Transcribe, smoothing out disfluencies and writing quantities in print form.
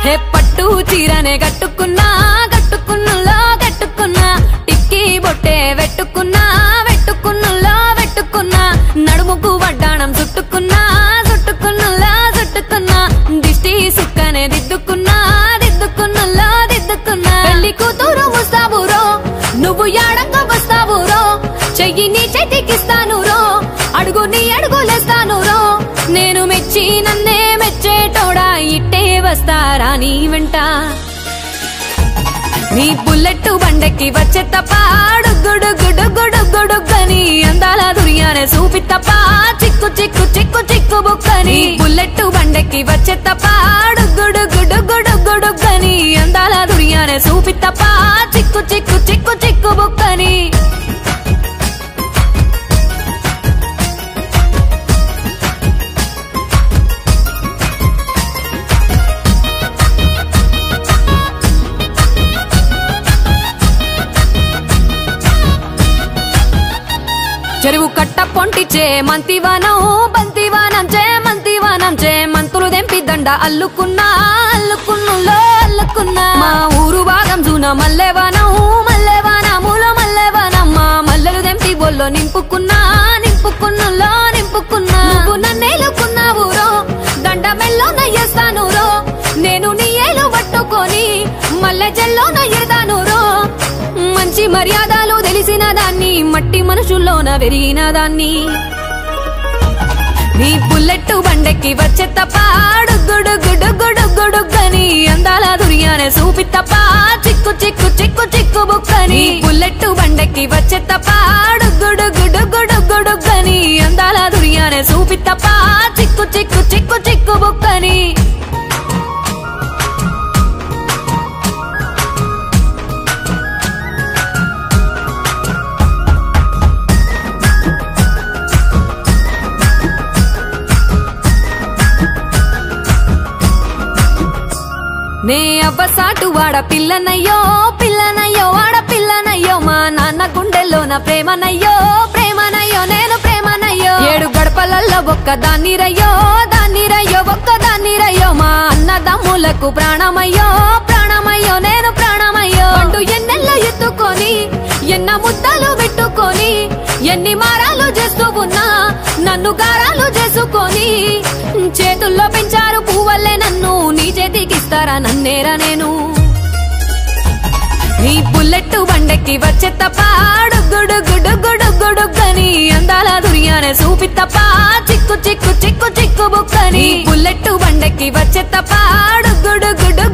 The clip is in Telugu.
హే పట్టు చీరనే కట్టుకున్నా కట్టుకున్నులో కట్టుకున్నా టిక్కీ బొట్టే వెట్టుకున్నా వెట్టుకున్నులో వెట్టుకున్నా నడుముకు వడ్డాణం చుట్టుకున్నా చుట్టుకున్నులో చుట్టుకున్నా దిష్టి సుక్కనే దిద్దుకున్నా దిద్దుకున్నులో దిద్దుకున్నా పెళ్లి కూతురు ముస్తాబురో నువ్వు యాడంగా వస్తావురో చెయ్యి నీ చేతికిస్తాను రో అడుగు నీ అడుగులేస్తాను రో నేను మెచ్చి నన్నే మెచ్చేటోడా ఇట్టే వస్తారా నీ వెంట నీ బుల్లెట్ బండెక్కి వచ్చే తప్ప గుడుగుడుగుడుగుడుగుడుగని అందాల దుర్యానే చూపి తప్ప చిక్కు చిక్కు చిక్కు చిక్కు బుక్కని బుల్లెట్ బండెక్కి వచ్చే తప్ప గుడుగుడుగుడుగుడుగని అందాల దుర్యానే చూపి తప్ప చిక్కు చిక్కు చిక్కు చిక్కు బుక్కని చెరువు కట్ట పొంటిచే మంతివానం బంతివానం చే మంతివానం చే మంతులు దెంపి దండ అల్లుకున్నా అల్లుకున్నులో అల్లుకున్నా మా ఊరు భాగం జూన మల్లెవానం మల్లెవానములో మల్లెవానం మా మల్లెలు దెంపి బొల్లో నింపుకున్నా నింపుకున్నులో నింపుకున్నా నువ్వు నన్నేలుకున్నావు రో దండ మెల్లో నయ్యేస్తాను రో నేను నీ ఏలు పట్టుకొని మల్లె జల్లో నయ్యేదాను రో మంచి మర్యాదలు తెలిసిన దాన్ని మట్టి మనుషుల్లోన పెరిగిన దాన్ని నీ బుల్లెట్ బండెక్కి వచ్చే తప్ప గుడుగుడుగుడుగుడుగని అందాల దుర్యానే చూపి తప్ప చిక్కు చిక్కు చిక్కు చిక్కు బుక్కని బుల్లెట్ బండెక్కి వచ్చే తప్ప గుడుగుడుగుడుగుడుగని అందాల దుర్యానే చూపి తప్ప చిక్కు చిక్కు చిక్కు చిక్కు బుక్కని నే అవ్వసాటు వాడ పిల్లనయ్యో పిల్లనయ్యో వాడ పిల్లనయ్యో మా నాన్న గుండెల్లోన ప్రేమనయ్యో ప్రేమనయ్యో నేను ప్రేమనయ్యో 7 గడపలల్లో ఒక్కదాన్ని రయ్యో దాన్ని రయ్యో ఒక్కదాన్ని రయ్యో మా అన్నదమ్ములకు ప్రాణమయ్యో ప్రాణమయ్యో నేను ప్రాణమయ్యో అంటూ ఎన్నెల్లో ఎత్తుకొని ఎన్న ముద్దలు పెట్టుకొని ఎన్ని మారాలు చేస్తూ ఉన్నా నన్ను గారాలు చేసుకొని చేతుల్లో పెంచారు పువ్వల్లే నన్ను నీ చేతికిస్తారా నన్నేరా నేను నీ బుల్లెట్ బండెక్కి వచ్చే తప్ప గుడుగుడుగుడుగుడుగని అందాల దుర్యానే చూపి తప్ప చిక్కు చిక్కు చిక్కు చిక్కు బుక్కని బుల్లెట్ బండెక్కి వచ్చే తప్ప గుడుగుడు